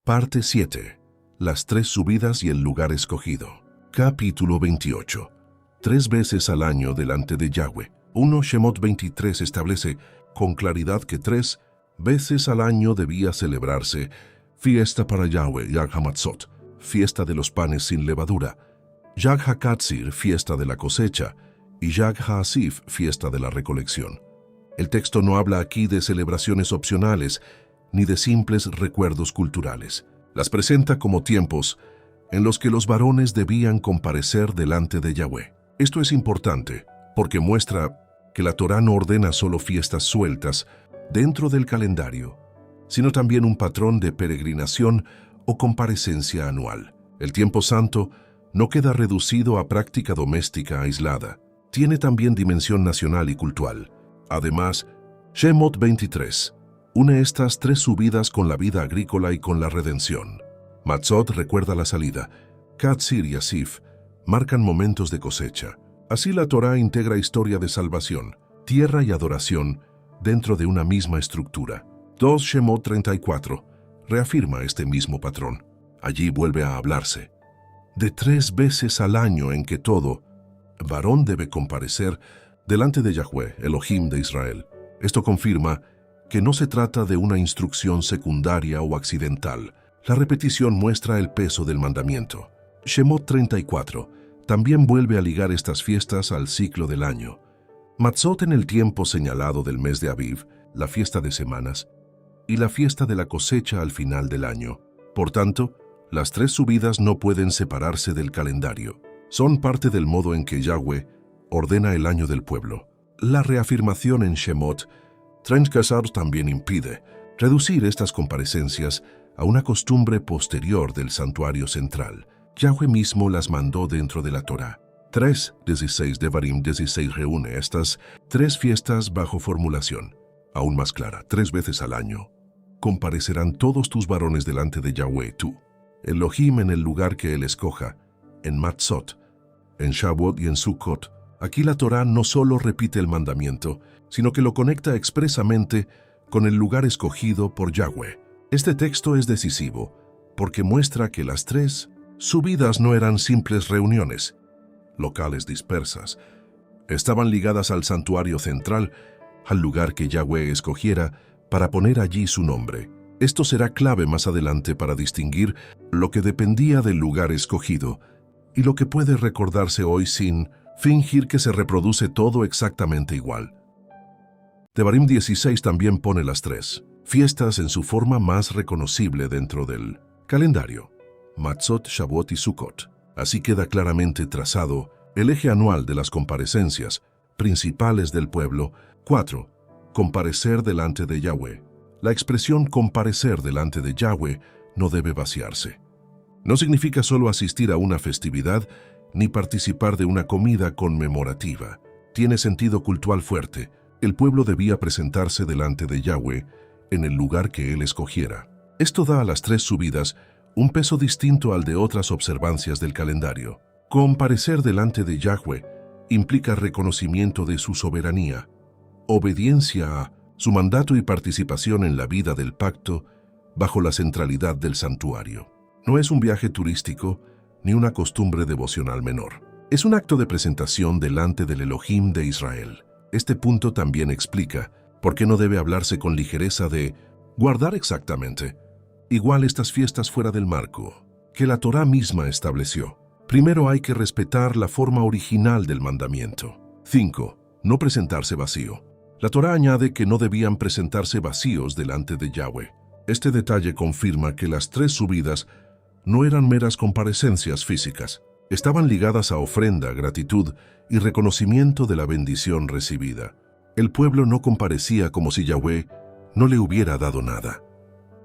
Parte 7. Las tres subidas y el lugar escogido. Capítulo 28. 3 veces al año delante de Yahweh. 1 Shemot 23 establece con claridad que 3 veces al año debía celebrarse fiesta para Yahweh, Yag HaMatzot, fiesta de los panes sin levadura, Yag HaKatzir, fiesta de la cosecha, y Yag HaAsif, fiesta de la recolección. El texto no habla aquí de celebraciones opcionales ni de simples recuerdos culturales. Las presenta como tiempos en los que los varones debían comparecer delante de Yahweh. Esto es importante porque muestra que la Torá no ordena solo fiestas sueltas dentro del calendario, sino también un patrón de peregrinación o comparecencia anual. El tiempo santo no queda reducido a práctica doméstica aislada. Tiene también dimensión nacional y cultural. Además, Shemot 23 une estas 3 subidas con la vida agrícola y con la redención. Matzot recuerda la salida. Katzir y Asif marcan momentos de cosecha. Así la Torá integra historia de salvación, tierra y adoración dentro de una misma estructura. 2 Shemot 34 reafirma este mismo patrón. Allí vuelve a hablarse de 3 veces al año en que todo varón debe comparecer delante de Yahweh, Elohim de Israel. Esto confirma que no se trata de una instrucción secundaria o accidental. La repetición muestra el peso del mandamiento. Shemot 34 también vuelve a ligar estas fiestas al ciclo del año. Matzot en el tiempo señalado del mes de Aviv, la fiesta de semanas, y la fiesta de la cosecha al final del año. Por tanto, las 3 subidas no pueden separarse del calendario. Son parte del modo en que Yahweh ordena el año del pueblo. La reafirmación en Shemot 34 también impide reducir estas comparecencias a una costumbre posterior del santuario central. Yahweh mismo las mandó dentro de la Torá. 3:16 Devarim 16 reúne estas 3 fiestas bajo formulación, aún más clara. 3 veces al año comparecerán todos tus varones delante de Yahweh, tú, Elohim, en el lugar que él escoja, en Matzot, en Shavuot y en Sukkot. Aquí la Torá no solo repite el mandamiento, sino que lo conecta expresamente con el lugar escogido por Yahweh. Este texto es decisivo porque muestra que las 3 subidas no eran simples reuniones locales dispersas. Estaban ligadas al santuario central, al lugar que Yahweh escogiera para poner allí su nombre. Esto será clave más adelante para distinguir lo que dependía del lugar escogido y lo que puede recordarse hoy sin fingir que se reproduce todo exactamente igual. Devarim 16 también pone las 3 fiestas en su forma más reconocible dentro del calendario: Matzot, Shavuot y Sukkot. Así queda claramente trazado el eje anual de las comparecencias principales del pueblo. 4. Comparecer delante de Yahweh. La expresión comparecer delante de Yahweh no debe vaciarse. No significa solo asistir a una festividad ni participar de una comida conmemorativa. Tiene sentido cultural fuerte. El pueblo debía presentarse delante de Yahweh en el lugar que él escogiera. Esto da a las 3 subidas un peso distinto al de otras observancias del calendario. Comparecer delante de Yahweh implica reconocimiento de su soberanía, obediencia a su mandato y participación en la vida del pacto bajo la centralidad del santuario. No es un viaje turístico ni una costumbre devocional menor. Es un acto de presentación delante del Elohim de Israel. Este punto también explica por qué no debe hablarse con ligereza de guardar exactamente igual estas fiestas fuera del marco que la Torá misma estableció. Primero hay que respetar la forma original del mandamiento. 5. No presentarse vacío. La Torá añade que no debían presentarse vacíos delante de Yahweh. Este detalle confirma que las 3 subidas no eran meras comparecencias físicas. Estaban ligadas a ofrenda, gratitud y reconocimiento de la bendición recibida. El pueblo no comparecía como si Yahweh no le hubiera dado nada.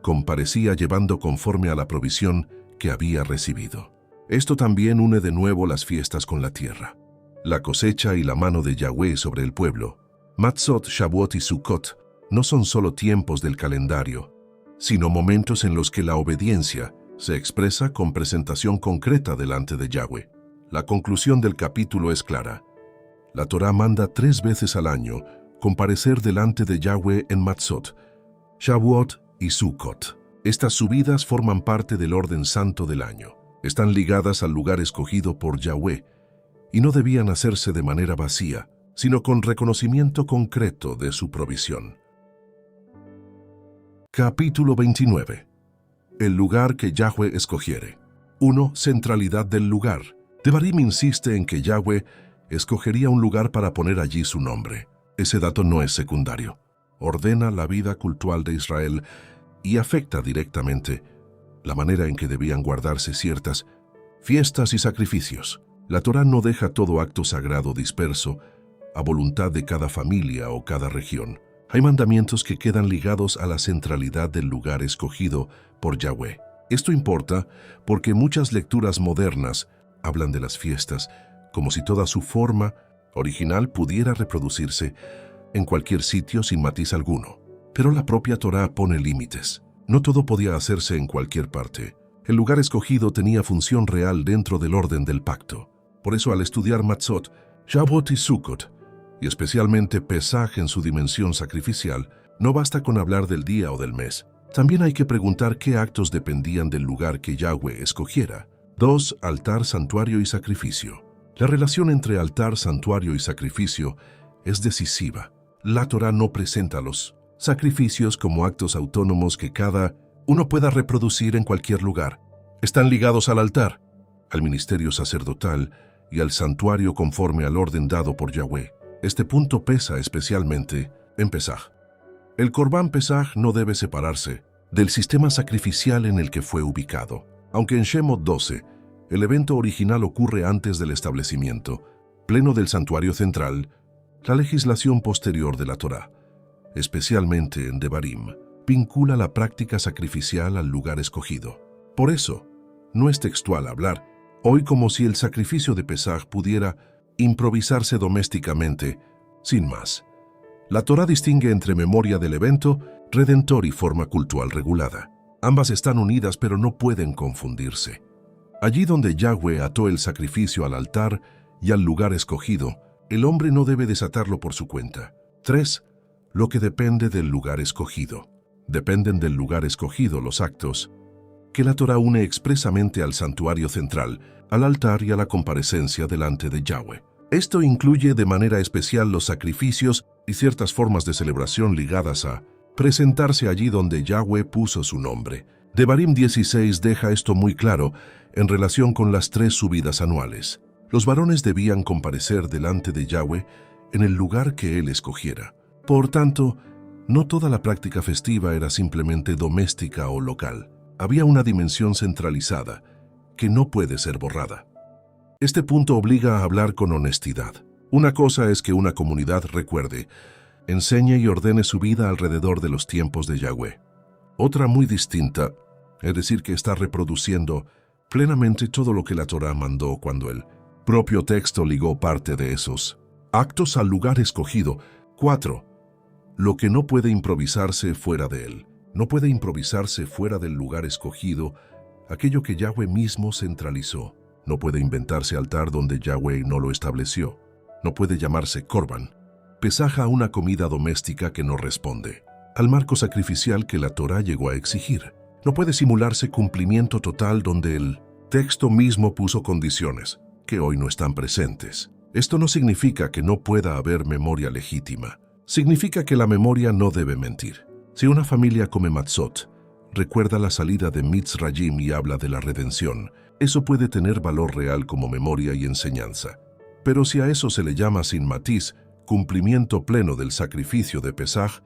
Comparecía llevando conforme a la provisión que había recibido. Esto también une de nuevo las fiestas con la tierra, la cosecha y la mano de Yahweh sobre el pueblo. Matzot, Shavuot y Sukkot no son solo tiempos del calendario, sino momentos en los que la obediencia se expresa con presentación concreta delante de Yahweh. La conclusión del capítulo es clara. La Torá manda 3 veces al año comparecer delante de Yahweh en Matzot, Shavuot y Sukkot. Estas subidas forman parte del orden santo del año. Están ligadas al lugar escogido por Yahweh y no debían hacerse de manera vacía, sino con reconocimiento concreto de su provisión. Capítulo 29. El lugar que Yahweh escogiere. 1. Centralidad del lugar. Devarim insiste en que Yahweh escogería un lugar para poner allí su nombre. Ese dato no es secundario. Ordena la vida cultural de Israel y afecta directamente la manera en que debían guardarse ciertas fiestas y sacrificios. La Torá no deja todo acto sagrado disperso a voluntad de cada familia o cada región. Hay mandamientos que quedan ligados a la centralidad del lugar escogido por Yahweh. Esto importa porque muchas lecturas modernas hablan de las fiestas como si toda su forma original pudiera reproducirse en cualquier sitio sin matiz alguno. Pero la propia Torá pone límites. No todo podía hacerse en cualquier parte. El lugar escogido tenía función real dentro del orden del pacto. Por eso, al estudiar Matzot, Shavuot y Sukkot, y especialmente Pesaj en su dimensión sacrificial, no basta con hablar del día o del mes. También hay que preguntar qué actos dependían del lugar que Yahweh escogiera. 2. Altar, santuario y sacrificio. La relación entre altar, santuario y sacrificio es decisiva. La Torá no presenta los sacrificios como actos autónomos que cada uno pueda reproducir en cualquier lugar. Están ligados al altar, al ministerio sacerdotal y al santuario conforme al orden dado por Yahweh. Este punto pesa especialmente en Pesaj. El Corbán Pesaj no debe separarse del sistema sacrificial en el que fue ubicado. Aunque en Shemot 12, el evento original ocurre antes del establecimiento pleno del santuario central, la legislación posterior de la Torá, especialmente en Devarim, vincula la práctica sacrificial al lugar escogido. Por eso, no es textual hablar hoy como si el sacrificio de Pesaj pudiera improvisarse domésticamente, sin más. La Torá distingue entre memoria del evento redentor y forma cultural regulada. Ambas están unidas pero no pueden confundirse. Allí donde Yahweh ató el sacrificio al altar y al lugar escogido, el hombre no debe desatarlo por su cuenta. 3. Lo que depende del lugar escogido. Dependen del lugar escogido los actos que la Torá une expresamente al santuario central, al altar y a la comparecencia delante de Yahweh. Esto incluye de manera especial los sacrificios y ciertas formas de celebración ligadas a presentarse allí donde Yahweh puso su nombre. Devarim 16 deja esto muy claro en relación con las 3 subidas anuales. Los varones debían comparecer delante de Yahweh en el lugar que él escogiera. Por tanto, no toda la práctica festiva era simplemente doméstica o local. Había una dimensión centralizada que no puede ser borrada. Este punto obliga a hablar con honestidad. Una cosa es que una comunidad recuerde, enseñe y ordene su vida alrededor de los tiempos de Yahweh. Otra muy distinta, es decir, que está reproduciendo plenamente todo lo que la Torá mandó cuando el propio texto ligó parte de esos actos al lugar escogido. 4. Lo que no puede improvisarse fuera de él. No puede improvisarse fuera del lugar escogido, aquello que Yahweh mismo centralizó. No puede inventarse altar donde Yahweh no lo estableció. No puede llamarse Corban. Pesaja una comida doméstica que no responde al marco sacrificial que la Torá llegó a exigir. No puede simularse cumplimiento total donde el texto mismo puso condiciones que hoy no están presentes. Esto no significa que no pueda haber memoria legítima. Significa que la memoria no debe mentir. Si una familia come matzot, recuerda la salida de Mitzrayim y habla de la redención, eso puede tener valor real como memoria y enseñanza. Pero si a eso se le llama sin matiz, cumplimiento pleno del sacrificio de Pesaj,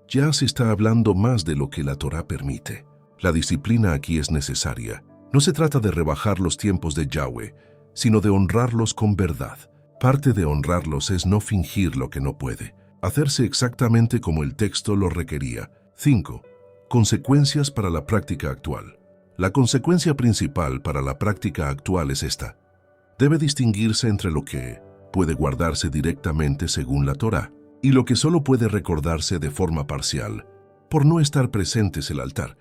ya se está hablando más de lo que la Torá permite. La disciplina aquí es necesaria. No se trata de rebajar los tiempos de Yahweh, sino de honrarlos con verdad. Parte de honrarlos es no fingir lo que no puede, hacerse exactamente como el texto lo requería. 5. Consecuencias para la práctica actual. La consecuencia principal para la práctica actual es esta. Debe distinguirse entre lo que puede guardarse directamente según la Torá y lo que solo puede recordarse de forma parcial, por no estar presentes el altar,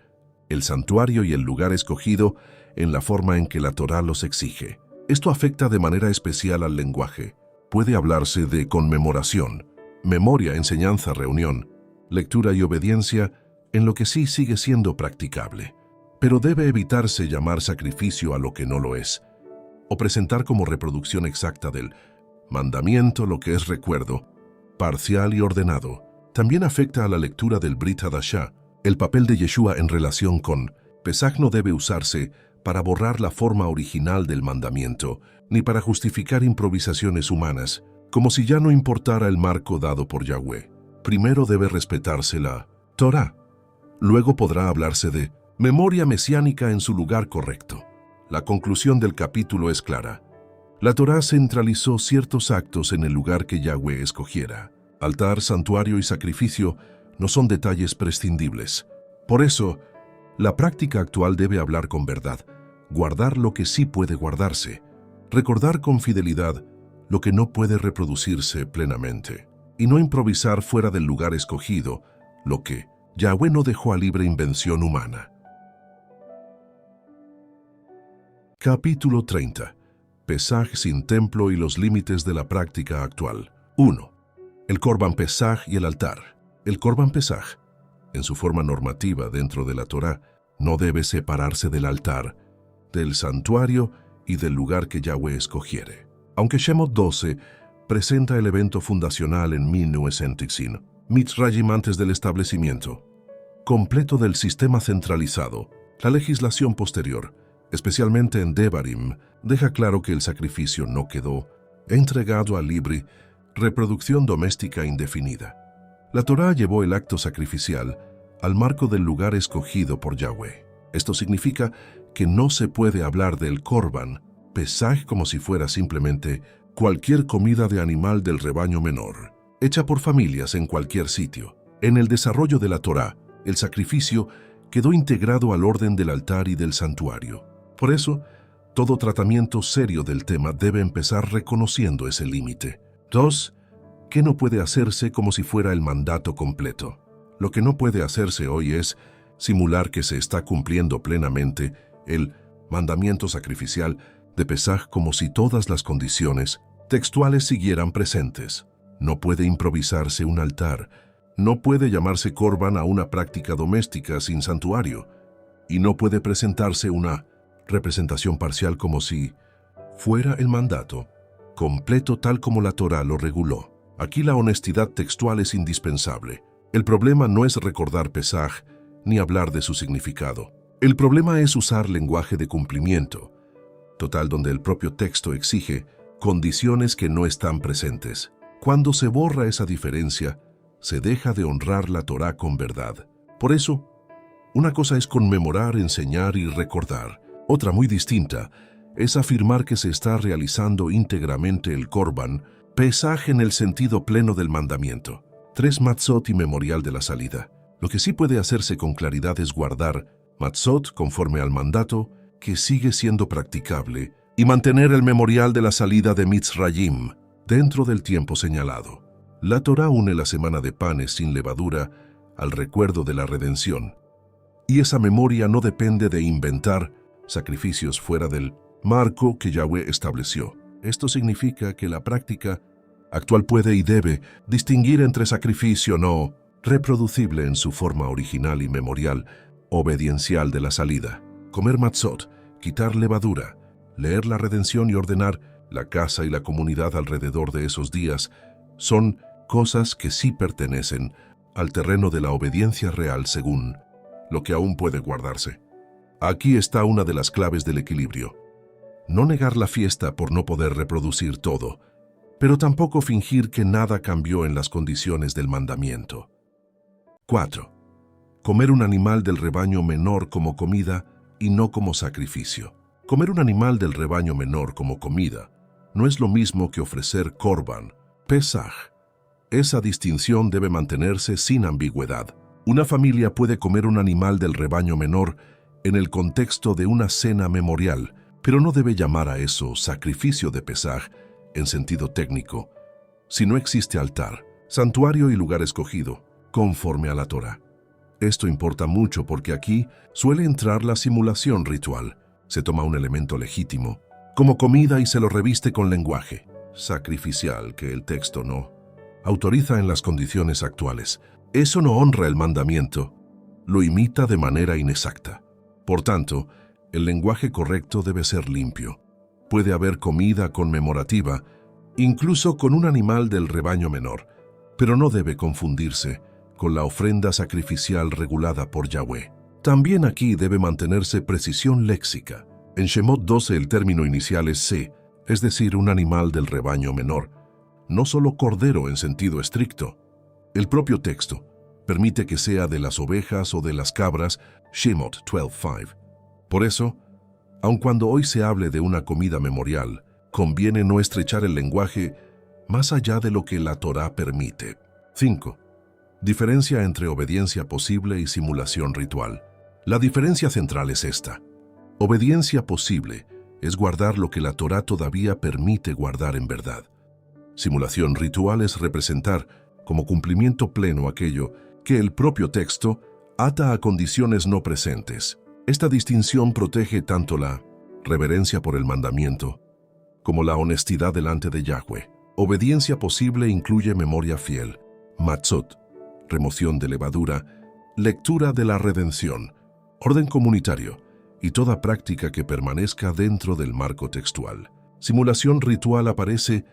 el santuario y el lugar escogido en la forma en que la Torá los exige. Esto afecta de manera especial al lenguaje. Puede hablarse de conmemoración, memoria, enseñanza, reunión, lectura y obediencia en lo que sí sigue siendo practicable. Pero debe evitarse llamar sacrificio a lo que no lo es, o presentar como reproducción exacta del mandamiento lo que es recuerdo, parcial y ordenado. También afecta a la lectura del Brit Hadashah. El papel de Yeshua en relación con Pesaj no debe usarse para borrar la forma original del mandamiento, ni para justificar improvisaciones humanas, como si ya no importara el marco dado por Yahweh. Primero debe respetarse la Torá. Luego podrá hablarse de memoria mesiánica en su lugar correcto. La conclusión del capítulo es clara. La Torá centralizó ciertos actos en el lugar que Yahweh escogiera. Altar, santuario y sacrificio no son detalles prescindibles. Por eso, la práctica actual debe hablar con verdad, guardar lo que sí puede guardarse, recordar con fidelidad lo que no puede reproducirse plenamente, y no improvisar fuera del lugar escogido lo que Yahweh no dejó a libre invención humana. Capítulo 30. Pesaj sin templo y los límites de la práctica actual. 1. El Corban Pesaj y el altar. El Corban Pesaj, en su forma normativa dentro de la Torá, no debe separarse del altar, del santuario y del lugar que Yahweh escogiere. Aunque Shemot 12 presenta el evento fundacional en 1905, Mitzrayim antes del establecimiento completo del sistema centralizado, la legislación posterior, especialmente en Devarim, deja claro que el sacrificio no quedó entregado a libre reproducción doméstica indefinida. La Torá llevó el acto sacrificial al marco del lugar escogido por Yahweh. Esto significa que no se puede hablar del Corban Pesaj como si fuera simplemente cualquier comida de animal del rebaño menor, hecha por familias en cualquier sitio. En el desarrollo de la Torá, el sacrificio quedó integrado al orden del altar y del santuario. Por eso, todo tratamiento serio del tema debe empezar reconociendo ese límite. 2. ¿Qué no puede hacerse como si fuera el mandato completo? Lo que no puede hacerse hoy es simular que se está cumpliendo plenamente el mandamiento sacrificial de Pesaj como si todas las condiciones textuales siguieran presentes. No puede improvisarse un altar, no puede llamarse Corban a una práctica doméstica sin santuario, y no puede presentarse una representación parcial como si fuera el mandato completo tal como la Torá lo reguló. Aquí la honestidad textual es indispensable. El problema no es recordar Pesaj ni hablar de su significado. El problema es usar lenguaje de cumplimiento, total donde el propio texto exige condiciones que no están presentes. Cuando se borra esa diferencia, se deja de honrar la Torá con verdad. Por eso, una cosa es conmemorar, enseñar y recordar. Otra muy distinta es afirmar que se está realizando íntegramente el Corban Pesaj en el sentido pleno del mandamiento. 3 Matzot y memorial de la salida. Lo que sí puede hacerse con claridad es guardar Matzot conforme al mandato, que sigue siendo practicable, y mantener el memorial de la salida de Mitzrayim dentro del tiempo señalado. La Torá une la semana de panes sin levadura al recuerdo de la redención, y esa memoria no depende de inventar sacrificios fuera del marco que Yahweh estableció. Esto significa que la práctica actual puede y debe distinguir entre sacrificio no reproducible en su forma original y memorial, obediencial de la salida, comer matzot, quitar levadura, leer la redención y ordenar la casa y la comunidad alrededor de esos días, son cosas que sí pertenecen al terreno de la obediencia real según lo que aún puede guardarse. Aquí está una de las claves del equilibrio. No negar la fiesta por no poder reproducir todo, pero tampoco fingir que nada cambió en las condiciones del mandamiento. 4. Comer un animal del rebaño menor como comida y no como sacrificio. Comer un animal del rebaño menor como comida no es lo mismo que ofrecer Corban Pesaj. Esa distinción debe mantenerse sin ambigüedad. Una familia puede comer un animal del rebaño menor en el contexto de una cena memorial, pero no debe llamar a eso sacrificio de Pesaj en sentido técnico, si no existe altar, santuario y lugar escogido, conforme a la Torá. Esto importa mucho porque aquí suele entrar la simulación ritual. Se toma un elemento legítimo, como comida, y se lo reviste con lenguaje sacrificial que el texto no autoriza en las condiciones actuales. Eso no honra el mandamiento, lo imita de manera inexacta. Por tanto, el lenguaje correcto debe ser limpio. Puede haber comida conmemorativa, incluso con un animal del rebaño menor, pero no debe confundirse con la ofrenda sacrificial regulada por Yahweh. También aquí debe mantenerse precisión léxica. En Shemot 12 el término inicial es se, es decir, un animal del rebaño menor, no solo cordero en sentido estricto. El propio texto permite que sea de las ovejas o de las cabras, Shemot 12:5. Por eso, aun cuando hoy se hable de una comida memorial, conviene no estrechar el lenguaje más allá de lo que la Torá permite. 5. Diferencia entre obediencia posible y simulación ritual. La diferencia central es esta. Obediencia posible es guardar lo que la Torá todavía permite guardar en verdad. Simulación ritual es representar como cumplimiento pleno aquello que el propio texto ata a condiciones no presentes. Esta distinción protege tanto la reverencia por el mandamiento como la honestidad delante de Yahweh. Obediencia posible incluye memoria fiel, matzot, remoción de levadura, lectura de la redención, orden comunitario y toda práctica que permanezca dentro del marco textual. Simulación ritual aparece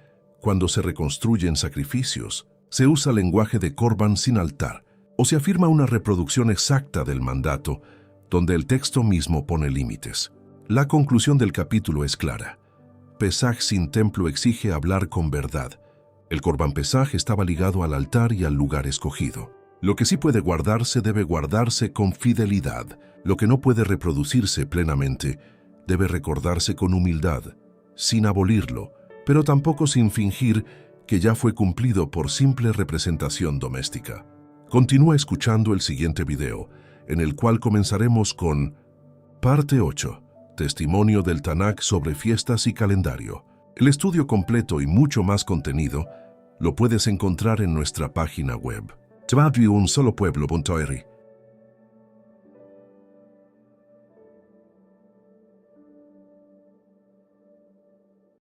cuando se reconstruyen sacrificios, se usa lenguaje de Corban sin altar, o se afirma una reproducción exacta del mandato, donde el texto mismo pone límites. La conclusión del capítulo es clara. Pesaj sin templo exige hablar con verdad. El Corban Pesaj estaba ligado al altar y al lugar escogido. Lo que sí puede guardarse debe guardarse con fidelidad. Lo que no puede reproducirse plenamente debe recordarse con humildad, sin abolirlo, pero tampoco sin fingir que ya fue cumplido por simple representación doméstica. Continúa escuchando el siguiente video, en el cual comenzaremos con Parte 8. Testimonio del Tanakh sobre fiestas y calendario. El estudio completo y mucho más contenido lo puedes encontrar en nuestra página web. www.unsolopueblo.org.